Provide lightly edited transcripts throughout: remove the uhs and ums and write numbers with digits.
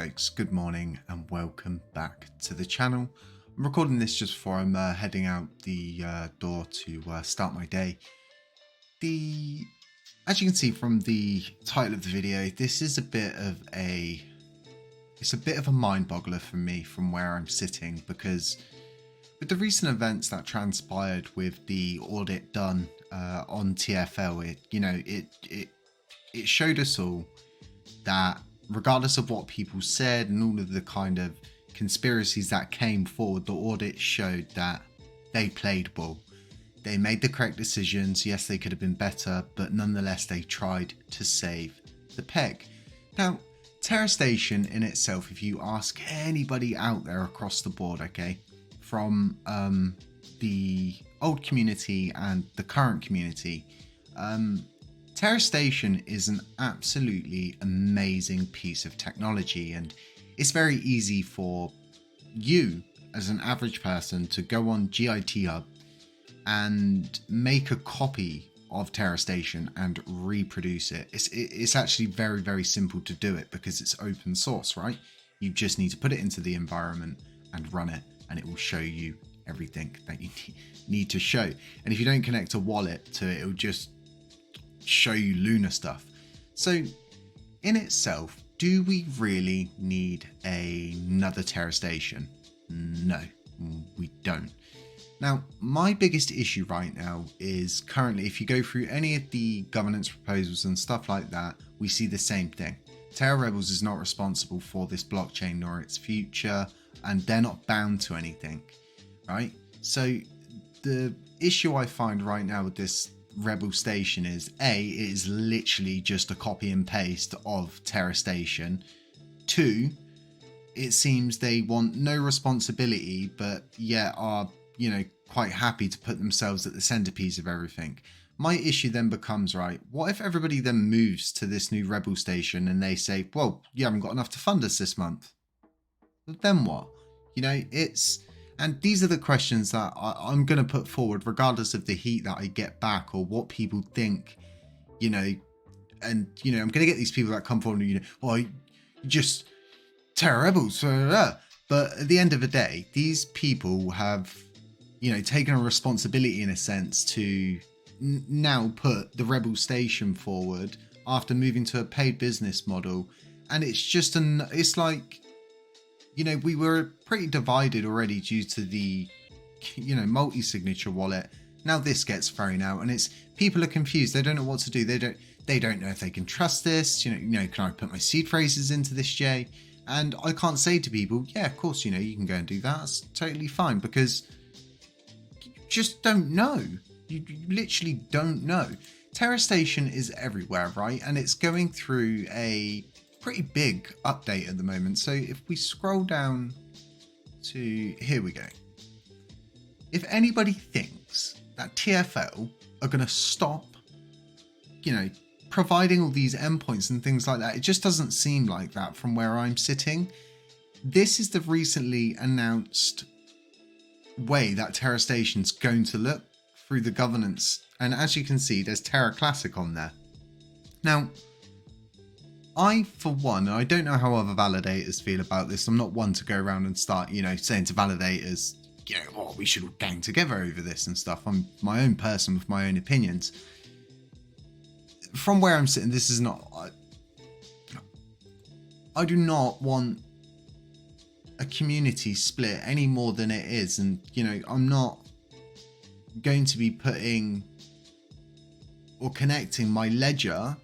folks, good morning and welcome back to the channel. I'm recording this just before I'm heading out the door to start my day. As you can see from the title of the video, this is a bit of a mind boggler for me from where I'm sitting, because with the recent events that transpired with the audit done on TFL, it showed us all that regardless of what people said and all of the kind of conspiracies that came forward, the audit showed that they played ball. They made the correct decisions. Yes, they could have been better, but nonetheless, they tried to save the peg. Now, Terra Station in itself, if you ask anybody out there across the board, okay, from the old community and the current community, Terra Station is an absolutely amazing piece of technology, and it's very easy for you as an average person to go on GIT Hub and make a copy of Terra Station and reproduce it. It's actually very, very simple to do it because it's open source, right? You just need to put it into the environment and run it, and it will show you everything that you need to show. And if you don't connect a wallet to it, it'll just show you Luna stuff. So in itself, do we really need another Terra Station? No, we don't. Now, my biggest issue right now is currently, if you go through any of the governance proposals and stuff like that, we see the same thing. Terra Rebels is not responsible for this blockchain nor its future, and they're not bound to anything, right? So the issue I find right now with this Rebel Station is it is literally just a copy and paste of Terra Station. 2, it seems they want no responsibility, but yet are, quite happy to put themselves at the centerpiece of everything. My issue then becomes, right, what if everybody then moves to this new Rebel Station and they say, well, you haven't got enough to fund us this month? Then what? And these are the questions that I'm going to put forward, regardless of the heat that I get back or what people think, and, I'm going to get these people that come forward and, just Terra Rebels. But at the end of the day, these people have, taken a responsibility in a sense to now put the Rebel Station forward after moving to a paid business model. And it's just it's like, we were pretty divided already due to the, multi-signature wallet. Now this gets thrown out and people are confused. They don't know what to do. They don't know if they can trust this. Can I put my seed phrases into this, Jay? And I can't say to people, yeah, of course, you can go and do that. That's totally fine, because you just don't know. You literally don't know. Terra Station is everywhere, right? And it's going through a pretty big update at the moment. So if we scroll down to here we go. If anybody thinks that TFL are going to stop, providing all these endpoints and things like that, it just doesn't seem like that from where I'm sitting. This is the recently announced way that Terra Station's going to look through the governance. And as you can see, there's Terra Classic on there. Now, I, for one, I don't know how other validators feel about this. I'm not one to go around and start, saying to validators, we should all gang together over this and stuff. I'm my own person with my own opinions. From where I'm sitting, this is not... I do not want a community split any more than it is. And, I'm not going to be putting or connecting my ledger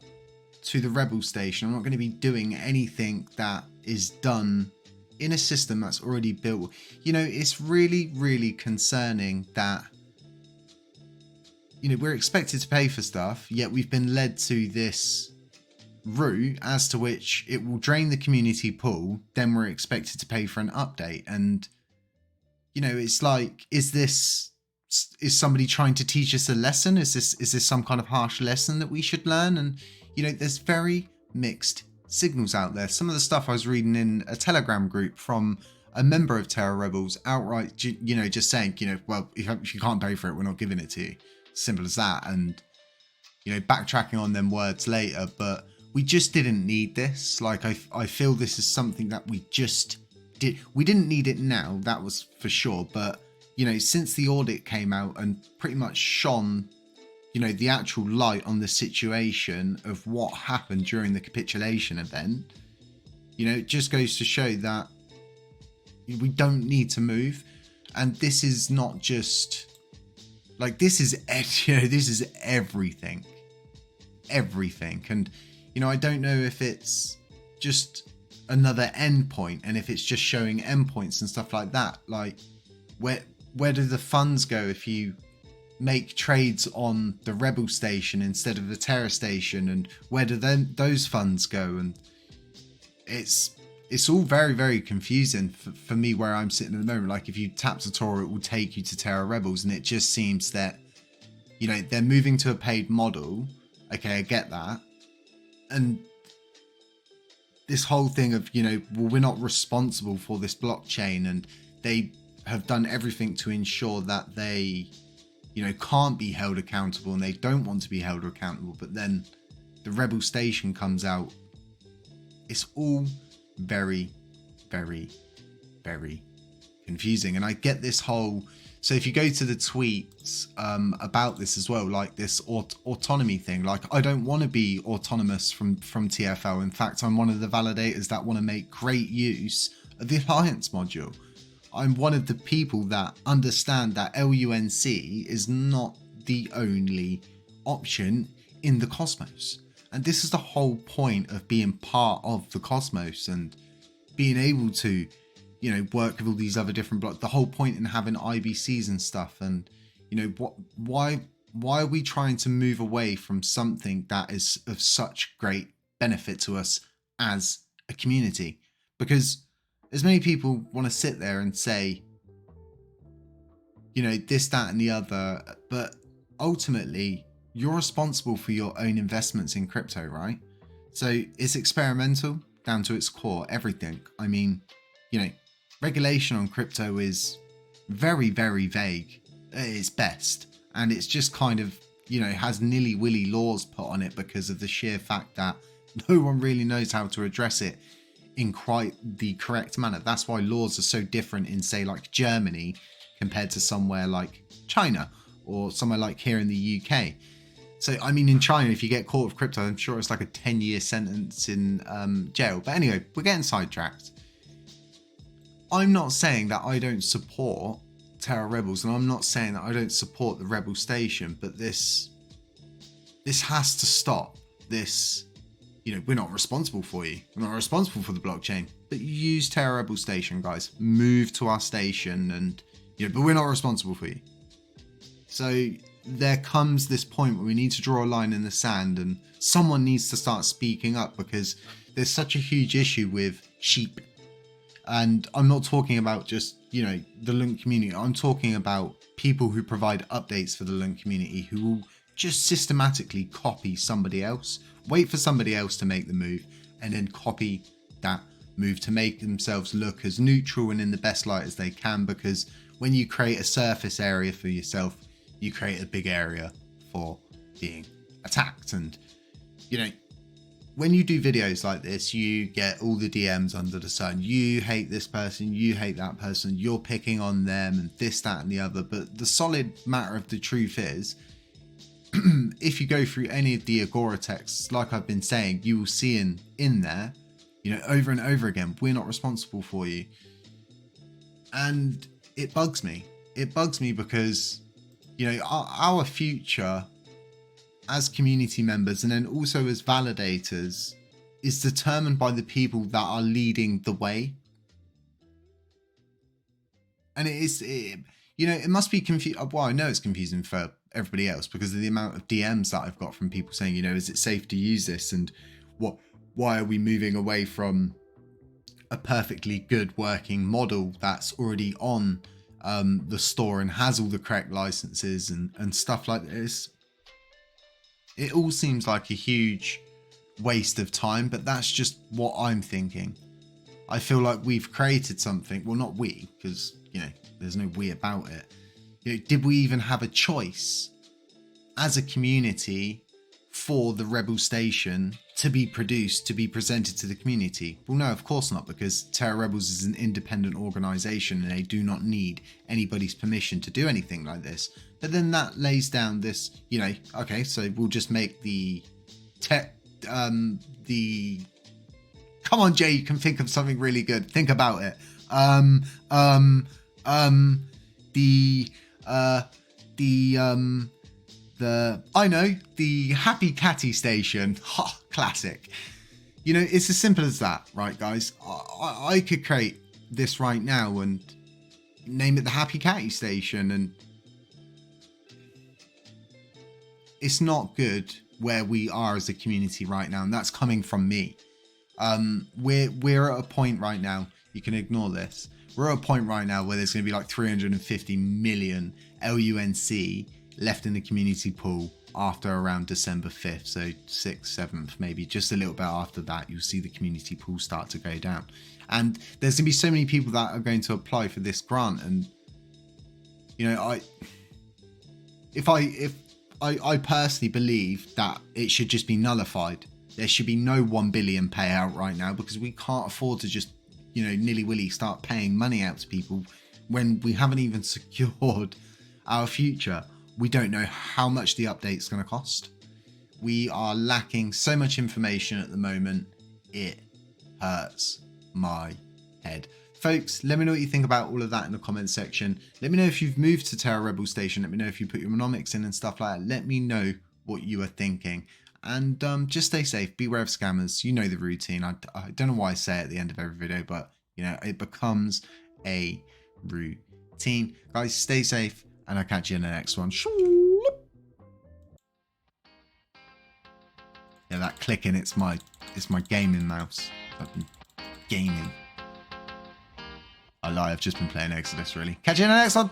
to the Rebel Station. I'm not going to be doing anything that is done in a system that's already built. It's really, really concerning that, we're expected to pay for stuff, yet we've been led to this route as to which it will drain the community pool. Then we're expected to pay for an update. And, it's like, is somebody trying to teach us a lesson? Is this some kind of harsh lesson that we should learn? And, there's very mixed signals out there. Some of the stuff I was reading in a Telegram group from a member of Terra Rebels outright, just saying, well, if you can't pay for it, we're not giving it to you. Simple as that. And, backtracking on them words later, but we just didn't need this. Like, I feel this is something that we just did. We didn't need it now, that was for sure. But, you know, since the audit came out and pretty much shone, you know, the actual light on the situation of what happened during the capitulation event, you know, it just goes to show that we don't need to move. And this is not just like, this is, you know, this is everything. And, you know, I don't know if it's just another endpoint and if it's just showing endpoints and stuff like that. Like, where do the funds go if you make trades on the Rebel station instead of the Terra station, and where do then those funds go? And it's all very, very confusing for me where I'm sitting at the moment. Like, if you tap tutorial, it will take you to Terra Rebels, and it just seems that, you know, they're moving to a paid model. Okay, I get that. And this whole thing of, you know, well, we're not responsible for this blockchain, and they have done everything to ensure that they, you know, can't be held accountable, and they don't want to be held accountable. But then the Rebel station comes out. It's all very, very, very confusing. And I get this whole, so if you go to the tweets about this as well, like this autonomy thing, like, I don't want to be autonomous from TFL. In fact, I'm one of the validators that want to make great use of the Alliance module. I'm one of the people that understand that LUNC is not the only option in the cosmos. And this is the whole point of being part of the cosmos and being able to, you know, work with all these other different blocks. The whole point in having IBCs and stuff. And, you know, why are we trying to move away from something that is of such great benefit to us as a community? Because as many people want to sit there and say, you know, this, that, and the other, but ultimately you're responsible for your own investments in crypto, right? So it's experimental down to its core, everything. I mean, you know, regulation on crypto is very, very vague at its best. And it's just kind of, you know, has nilly-willy laws put on it because of the sheer fact that no one really knows how to address it in quite the correct manner. That's why laws are so different in, say, like Germany compared to somewhere like China or somewhere like here in the UK. So, I mean, in China, if you get caught with crypto, I'm sure it's like a 10-year sentence in jail. But anyway, we're getting sidetracked. I'm not saying that I don't support Terra Rebels, and I'm not saying that I don't support the Rebel station, but this has to stop. This, you know, we're not responsible for you. We're not responsible for the blockchain, but use Terra Rebel station, guys. Move to our station, and, you know, but we're not responsible for you. So there comes this point where we need to draw a line in the sand, and someone needs to start speaking up, because there's such a huge issue with sheep. And I'm not talking about just, you know, the LUNC community. I'm talking about people who provide updates for the LUNC community who will just systematically copy somebody else, wait for somebody else to make the move, and then copy that move to make themselves look as neutral and in the best light as they can. Because when you create a surface area for yourself, you create a big area for being attacked. And, you know, when you do videos like this, you get all the DMs under the sun. You hate this person, you hate that person, you're picking on them, and this, that, and the other. But the solid matter of the truth is, if you go through any of the Agora texts, like I've been saying, you will see in there, you know, over and over again, we're not responsible for you. And it bugs me. It bugs me because, you know, our future as community members, and then also as validators, is determined by the people that are leading the way. And you know, it must be confusing. Well, I know it's confusing for everybody else because of the amount of DMs that I've got from people saying, you know, is it safe to use this? And why are we moving away from a perfectly good working model that's already on the store and has all the correct licenses and stuff like this? It all seems like a huge waste of time, but that's just what I'm thinking. I feel like we've created something. Well, not we, because, you know, there's no we about it. You know, did we even have a choice as a community for the Rebel Station to be produced, to be presented to the community? Well, no, of course not, because Terra Rebels is an independent organisation and they do not need anybody's permission to do anything like this. But then that lays down this, you know, okay, so we'll just make come on, Jay, you can think of something really good. Think about it. The Happy Catty station. Ha, classic. You know, it's as simple as that, right, guys? I could create this right now and name it the Happy Catty station, and it's not good where we are as a community right now, and that's coming from me. We're at a point right now, you can ignore this, we're at a point right now where there's going to be like 350 million LUNC left in the community pool after around December 5th, so 6th, 7th, maybe just a little bit after that, you'll see the community pool start to go down. And there's going to be so many people that are going to apply for this grant, and you know, I personally believe that it should just be nullified. There should be no 1 billion payout right now, because we can't afford to just, you know, nilly-willy start paying money out to people when we haven't even secured our future. We don't know how much the update's going to cost. We are lacking so much information at the moment. It hurts my head. Folks, let me know what you think about all of that in the comment section. Let me know if you've moved to Terra Rebel Station. Let me know if you put your monomics in and stuff like that. Let me know what you are thinking. And just stay safe. Beware of scammers. You know the routine. I don't know why I say it at the end of every video, but you know, it becomes a routine. Guys, stay safe, and I'll catch you in the next one. Yeah, that clicking, it's my gaming mouse. I've been gaming. I lie, I've just been playing Exodus, really. Catch you in the next one.